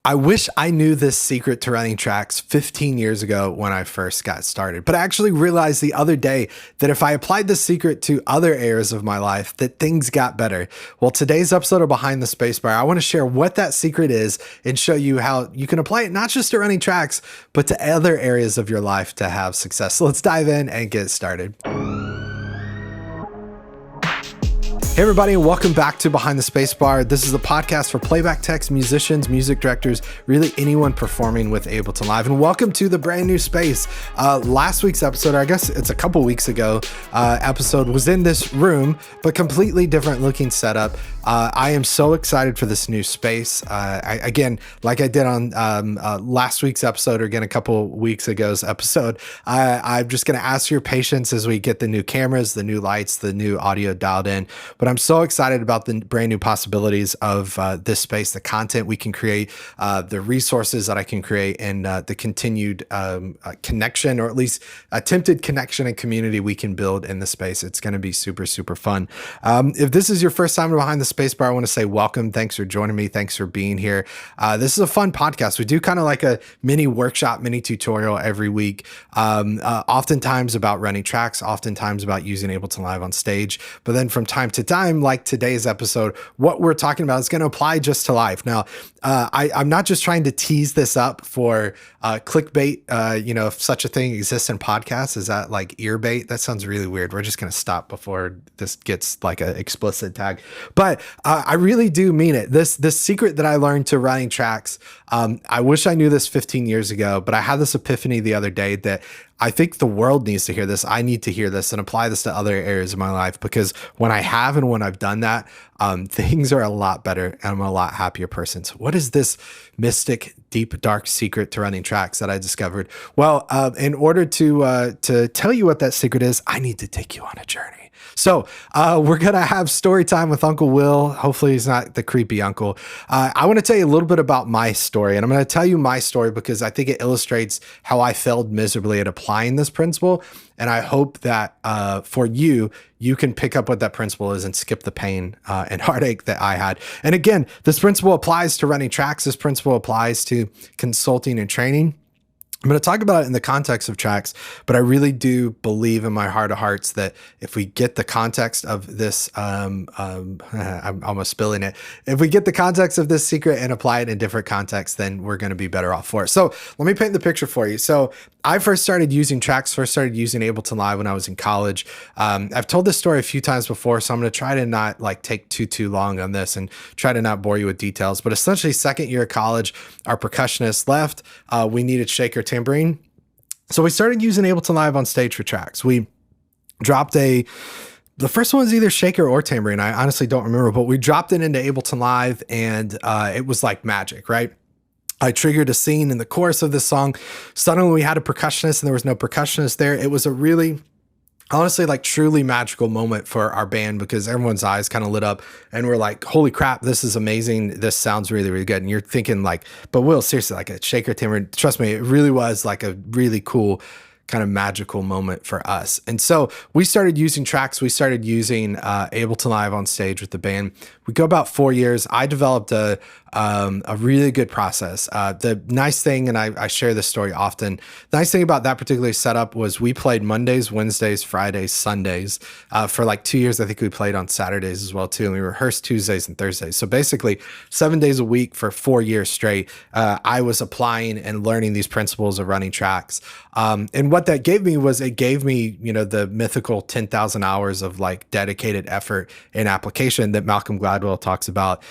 I wish I knew this secret to running tracks 15 years ago when I first got started, but I actually realized the other day that if I applied this secret to other areas of my life, that things got better. Well, today's episode of Behind the Spacebar, I want to share what that secret is and show you how you can apply it not just to running tracks, but to other areas of your life to have success. So let's dive in and get started. Hey everybody, and welcome back to Behind the Spacebar. This is a podcast for playback techs, musicians, music directors, really anyone performing with Ableton Live. And welcome to the brand new space. Last week's episode, or I guess it's a couple weeks ago, episode was in this room, but completely different looking setup. I am so excited for this new space. Again, like I did on last week's episode, or again, a couple weeks ago's episode, I'm just going to ask your patience as we get the new cameras, the new lights, the new audio dialed in. But I'm so excited about the brand new possibilities of this space, the content we can create, the resources that I can create, and the continued connection, or at least attempted connection and community we can build in the space. It's going to be super, super fun. If this is your first time Behind the Spacebar, I want to say welcome. Thanks for joining me. Thanks for being here. This is a fun podcast. We do kind of like a mini workshop, mini tutorial every week, oftentimes about running tracks, oftentimes about using Ableton Live on stage. But then from time to time, like today's episode, what we're talking about is going to apply just to live. Now, I'm not just trying to tease this up for clickbait, if such a thing exists in podcasts. Is that like ear bait? That sounds really weird. We're just going to stop before this gets like an explicit tag. But I really do mean it. This secret that I learned to running tracks, I wish I knew this 15 years ago, but I had this epiphany the other day that I think the world needs to hear this. I need to hear this and apply this to other areas of my life, because when I have and when I've done that, things are a lot better and I'm a lot happier person. So what is this mystic, deep, dark secret to running tracks that I discovered? Well, in order to tell you what that secret is, I need to take you on a journey. So we're going to have story time with Uncle Will. Hopefully he's not the creepy uncle. I want to tell you a little bit about my story, and I'm going to tell you my story because I think it illustrates how I failed miserably at applying this principle. And I hope that for you can pick up what that principle is and skip the pain and heartache that I had. And again, this principle applies to running tracks. This principle applies to consulting and training. I'm going to talk about it in the context of tracks, but I really do believe in my heart of hearts that if we get the context of this, I'm almost spilling it. If we get the context of this secret and apply it in different contexts, then we're going to be better off for it. So let me paint the picture for you. So I first started using Ableton Live when I was in college. I've told this story a few times before, so I'm going to try to not like take too long on this and try to not bore you with details. But essentially, second year of college, our percussionist left. We needed shaker tambourine. So we started using Ableton Live on stage for tracks. We dropped the first one was either shaker or tambourine. I honestly don't remember, but we dropped it into Ableton Live and it was like magic, right? I triggered a scene in the chorus of this song. Suddenly we had a percussionist and there was no percussionist there. It was a really, honestly, like truly magical moment for our band because everyone's eyes kind of lit up and we're like, holy crap, this is amazing. This sounds really, really good. And you're thinking like, but Will, seriously, like a shaker tambourine, trust me, it really was like a really cool kind of magical moment for us. And so we started using tracks. We started using Ableton Live on stage with the band. We go about 4 years. I developed a really good process. The nice thing, and I share this story often, the nice thing about that particular setup was we played Mondays, Wednesdays, Fridays, Sundays. For like 2 years, I think we played on Saturdays as well too. And we rehearsed Tuesdays and Thursdays. So basically 7 days a week for 4 years straight, I was applying and learning these principles of running tracks. And what that gave me was it gave me, the mythical 10,000 hours of like dedicated effort and application that Malcolm Gladwell talks about.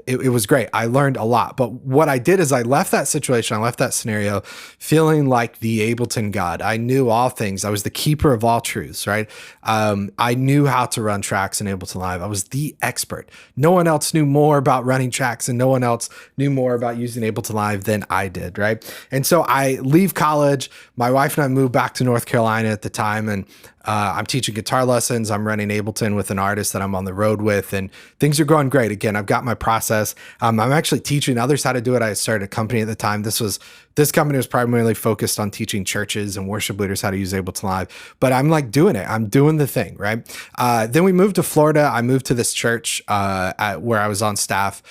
It was great. I learned a lot. But what I did is I left that situation, I left that scenario feeling like the Ableton God. I knew all things. I was the keeper of all truths, right? I knew how to run tracks in Ableton Live. I was the expert. No one else knew more about running tracks and no one else knew more about using Ableton Live than I did, right? And so I leave college. My wife and I moved back to North Carolina at the time. And I'm teaching guitar lessons. I'm running Ableton with an artist that I'm on the road with, and things are going great. Again, I've got my process. I'm actually teaching others how to do it. I started a company at the time. This company was primarily focused on teaching churches and worship leaders how to use Ableton Live, but I'm like doing it. I'm doing the thing, right? Then we moved to Florida. I moved to this church where I was on staff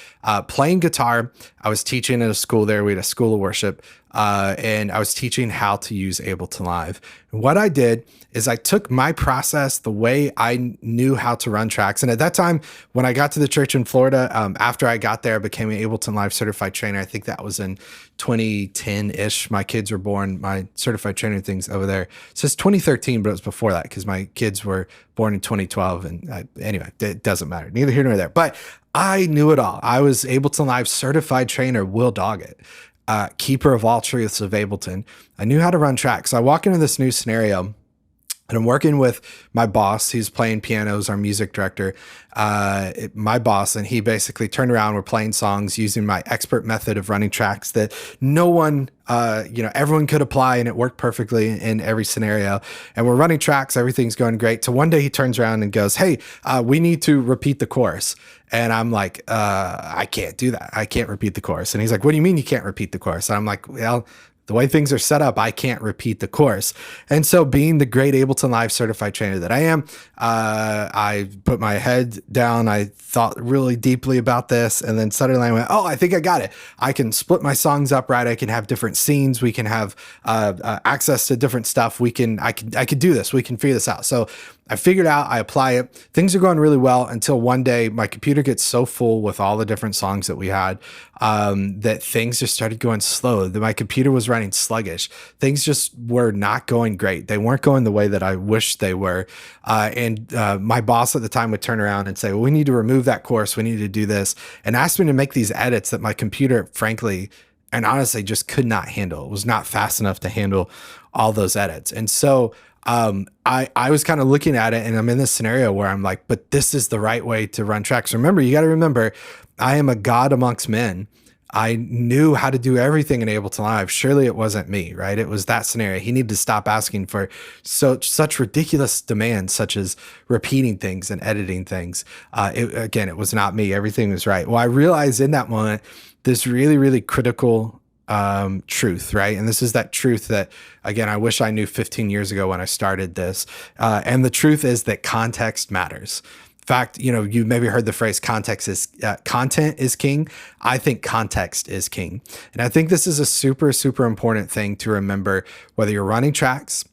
playing guitar. I was teaching at a school there. We had a school of worship. And I was teaching how to use Ableton Live. And what I did is I took my process, the way I knew how to run tracks. And at that time, when I got to the church in Florida, after I got there, I became an Ableton Live certified trainer. I think that was in 2010-ish. My kids were born, my certified trainer things over there. It says 2013, but it was before that because my kids were born in 2012. And anyway, it doesn't matter. Neither here nor there. But I knew it all. I was Ableton Live certified trainer, will dog it. Keeper of all truths of Ableton. I knew how to run tracks. So I walk into this new scenario and I'm working with my boss. He's playing pianos, our music director, my boss. And he basically turned around. We're playing songs using my expert method of running tracks that no one, everyone could apply, and it worked perfectly in every scenario. And we're running tracks. Everything's going great. So one day he turns around and goes, "Hey, we need to repeat the chorus." And I'm like, I can't do that. I can't repeat the chorus. And he's like, "What do you mean you can't repeat the chorus?" And I'm like, well, the way things are set up, I can't repeat the chorus. And so being the great Ableton Live certified trainer that I am, I put my head down. I thought really deeply about this. And then suddenly I went, oh, I think I got it. I can split my songs up, right? I can have different scenes. We can have access to different stuff. I could do this. We can figure this out. So I figured out, I apply it. Things are going really well until one day my computer gets so full with all the different songs that we had that things just started going slow. My computer was running sluggish. Things just were not going great. They weren't going the way that I wished they were. And my boss at the time would turn around and say, well, we need to remove that course. We need to do this, and asked me to make these edits that my computer, frankly, and honestly, just could not handle. It was not fast enough to handle all those edits. And so I was kind of looking at it, and I'm in this scenario where I'm like, but this is the right way to run tracks. Remember, you got to remember, I am a God amongst men. I knew how to do everything in Ableton Live. Surely it wasn't me, right? It was that scenario. He needed to stop asking for such ridiculous demands, such as repeating things and editing things. It was not me. Everything was right. Well, I realized in that moment, this really, really critical truth, right? And this is that truth that, again, I wish I knew 15 years ago when I started this. And the truth is that context matters. In fact, you maybe heard the phrase content is king. I think context is king. And I think this is a super, super important thing to remember, whether you're running tracks,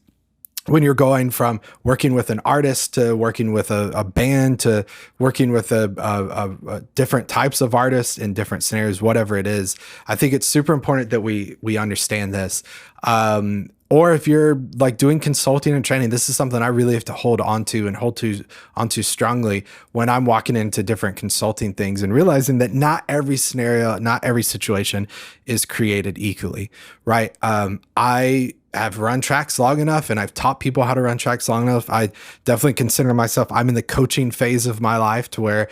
when you're going from working with an artist to working with a band to working with a different types of artists in different scenarios, whatever it is. I think it's super important that we understand this. Or if you're like doing consulting and training, this is something I really have to hold onto strongly when I'm walking into different consulting things and realizing that not every scenario, not every situation is created equally, right? I have run tracks long enough and I've taught people how to run tracks long enough. I definitely consider myself, I'm in the coaching phase of my life to where,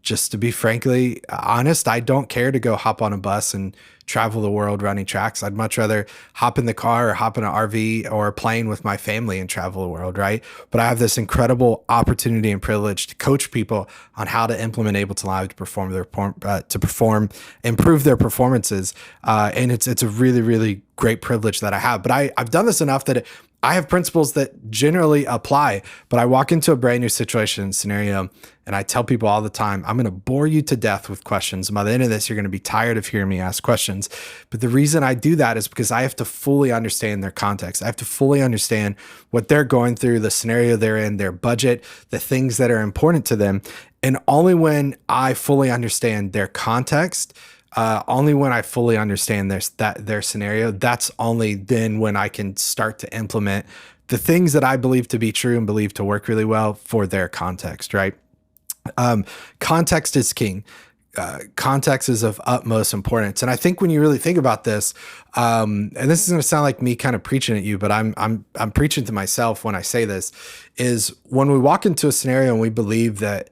just to be frankly honest, I don't care to go hop on a bus and travel the world running tracks. I'd much rather hop in the car or hop in an RV or a plane with my family and travel the world, right? But I have this incredible opportunity and privilege to coach people on how to implement Ableton Live to improve their performances. And it's a really, really great privilege that I have. But I've done this enough that I have principles that generally apply, but I walk into a brand new situation scenario and I tell people all the time, I'm going to bore you to death with questions. And by the end of this, you're going to be tired of hearing me ask questions. But the reason I do that is because I have to fully understand their context. I have to fully understand what they're going through, the scenario they're in, their budget, the things that are important to them. And only when I fully understand their context, only when I fully understand their scenario, that's only then when I can start to implement the things that I believe to be true and believe to work really well for their context, right? Context is king. Context is of utmost importance. And I think when you really think about this, and this is going to sound like me kind of preaching at you, but I'm preaching to myself when I say this, is when we walk into a scenario and we believe that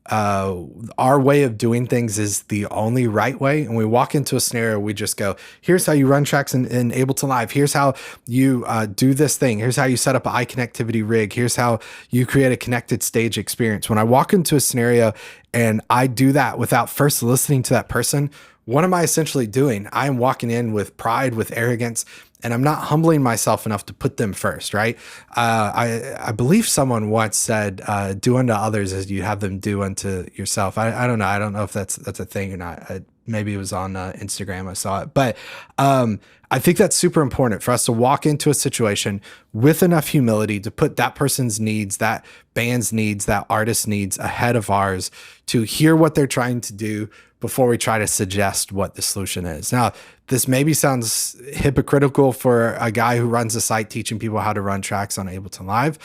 our way of doing things is the only right way. And we walk into a scenario, we just go, here's how you run tracks in Ableton Live. Here's how you do this thing. Here's how you set up an iConnectivity rig. Here's how you create a connected stage experience. When I walk into a scenario and I do that without first listening to that person, what am I essentially doing? I am walking in with pride, with arrogance, and I'm not humbling myself enough to put them first, right? I believe someone once said, do unto others as you have them do unto yourself. I don't know. I don't know if that's a thing or not. Maybe it was on Instagram. I saw it. But I think that's super important for us to walk into a situation with enough humility to put that person's needs, that band's needs, that artist's needs ahead of ours, to hear what they're trying to do before we try to suggest what the solution is. Now, this maybe sounds hypocritical for a guy who runs a site teaching people how to run tracks on Ableton Live,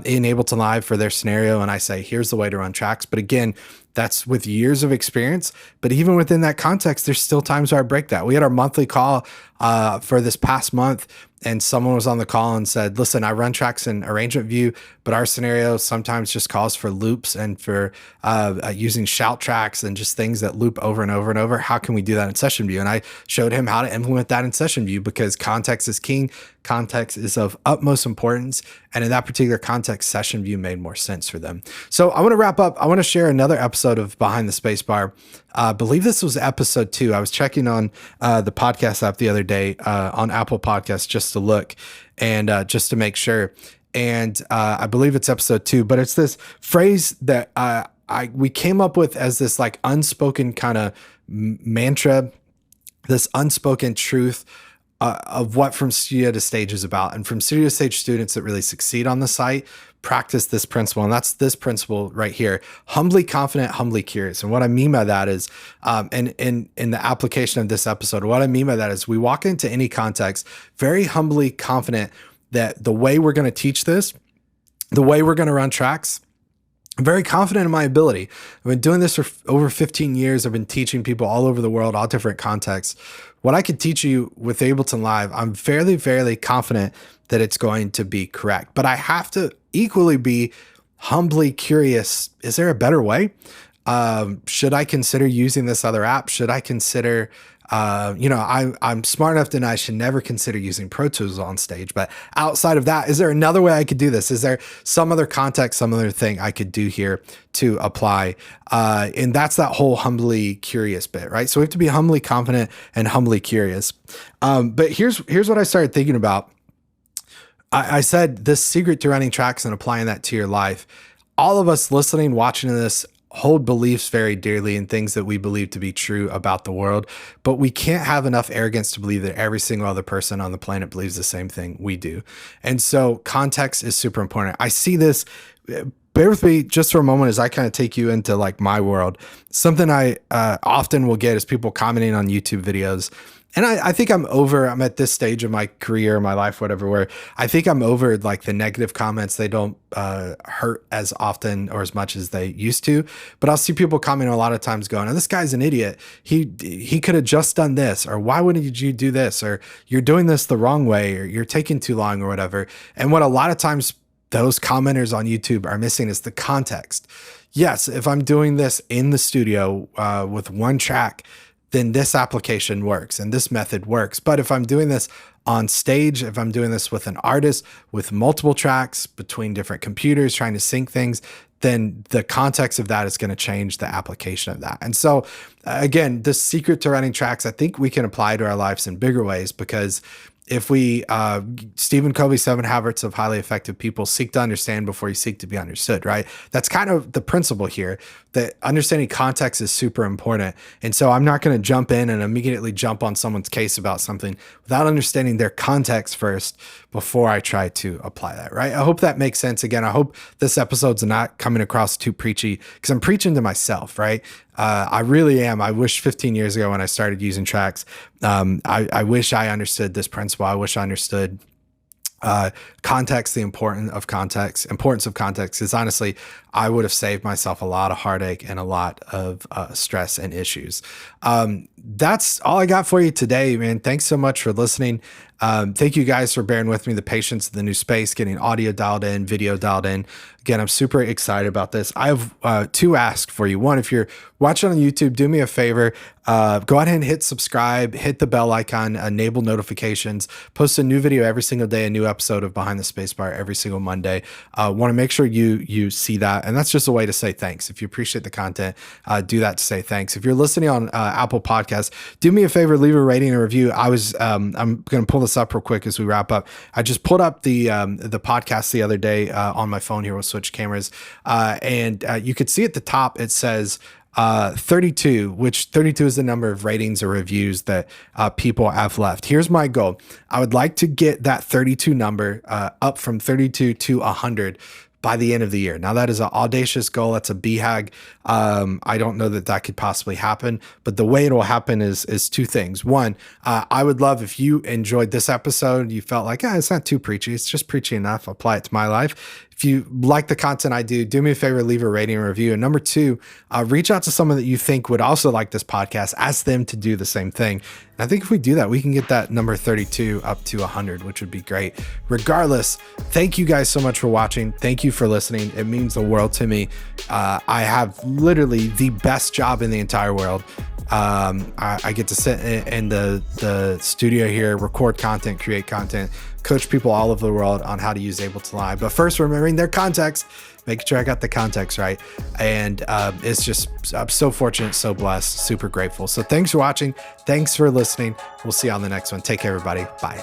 in Ableton Live for their scenario. And I say, here's the way to run tracks. But again, that's with years of experience. But even within that context, there's still times where I break that. We had our monthly call for this past month, and someone was on the call and said, listen, I run tracks in arrangement view, but our scenario sometimes just calls for loops and for using shout tracks and just things that loop over and over and over. How can we do that in session view? And I showed him how to implement that in session view, because context is king. Context is of utmost importance. And in that particular context, session view made more sense for them. So I want to wrap up. I want to share another episode of Behind the Spacebar. I believe this was episode 2. I was checking on the podcast app the other day on Apple Podcasts just to look and just to make sure. And I believe it's episode 2, but it's this phrase that we came up with as this like unspoken kind of mantra, this unspoken truth of what From Studio to Stage is about. And From Studio to Stage students that really succeed on the site practice this principle. And that's this principle right here: humbly confident, humbly curious. And what I mean by that is, in the application of this episode, what I mean by that is we walk into any context very humbly confident that the way we're going to teach this, the way we're going to run tracks, I'm very confident in my ability. I've been doing this for over 15 years. I've been teaching people all over the world, all different contexts. What I could teach you with Ableton Live, I'm fairly confident that it's going to be correct. But I have to equally be humbly curious. Is there a better way? Should I consider using this other app? Should I consider, I'm smart enough to know I should never consider using Pro Tools on stage. But outside of that, is there another way I could do this? Is there some other context, some other thing I could do here to apply? And that's that whole humbly curious bit, right? So we have to be humbly confident and humbly curious. But here's what I started thinking about. I said this secret to running tracks and applying that to your life. All of us listening, watching this, hold beliefs very dearly in things that we believe to be true about the world, but we can't have enough arrogance to believe that every single other person on the planet believes the same thing we do. And so context is super important. I see this. Bear with me just for a moment as I kind of take you into like my world. Something I often will get is people commenting on YouTube videos. And I think I'm at this stage of my career, my life, whatever, where I think I'm over like the negative comments. They don't hurt as often or as much as they used to. But I'll see people commenting a lot of times going, oh, this guy's an idiot. He could have just done this, or why wouldn't you do this? Or you're doing this the wrong way, or you're taking too long, or whatever. And what a lot of times those commenters on YouTube are missing is the context. Yes, if I'm doing this in the studio with one track, then this application works and this method works. But if I'm doing this on stage, if I'm doing this with an artist with multiple tracks between different computers trying to sync things, then the context of that is going to change the application of that. And so again, the secret to running tracks, I think we can apply to our lives in bigger ways, because if we, Stephen Covey's 7 Habits of Highly Effective People, seek to understand before you seek to be understood, right? That's kind of the principle here, that understanding context is super important. And so I'm not going to jump in and immediately jump on someone's case about something without understanding their context first before I try to apply that, right? I hope that makes sense. Again, I hope this episode's not coming across too preachy, because I'm preaching to myself, right? I really am. I wish 15 years ago when I started using tracks, I wish I understood this principle. I wish I understood context, the importance of context, because honestly, I would have saved myself a lot of heartache and a lot of stress and issues. That's all I got for you today, man. Thanks so much for listening. Thank you guys for bearing with me, the patience of the new space, getting audio dialed in, video dialed in. Again, I'm super excited about this. I have two asks for you. One, if you're watching on YouTube, do me a favor, go ahead and hit subscribe, hit the bell icon, enable notifications, post a new video every single day, a new episode of Behind the Spacebar every single Monday. Want to make sure you see that. And that's just a way to say thanks. If you appreciate the content, do that to say thanks. If you're listening on Apple Podcasts, do me a favor, leave a rating and review. I'm going to pull this up real quick as we wrap up. I just pulled up the podcast the other day on my phone here with switch cameras. And you could see at the top, it says 32, which 32 is the number of ratings or reviews that people have left. Here's my goal. I would like to get that 32 number up from 32 to 100 by the end of the year. Now that is an audacious goal. That's a BHAG. I don't know that could possibly happen, but the way it will happen is two things. One, I would love if you enjoyed this episode, you felt like, it's not too preachy. It's just preachy enough. Apply it to my life. If you like the content I do me a favor, leave a rating and review. And number two, reach out to someone that you think would also like this podcast. Ask them to do the same thing. And I think if we do that, we can get that number 32 up to 100, which would be great. Regardless, thank you guys so much for watching. Thank you for listening. It means the world to me. I have literally the best job in the entire world. I get to sit in the studio here, record content, create content, coach people all over the world on how to use Ableton Live. But first, remembering their context, making sure I got the context right. And it's just, I'm so fortunate, so blessed, super grateful. So thanks for watching. Thanks for listening. We'll see you on the next one. Take care, everybody. Bye.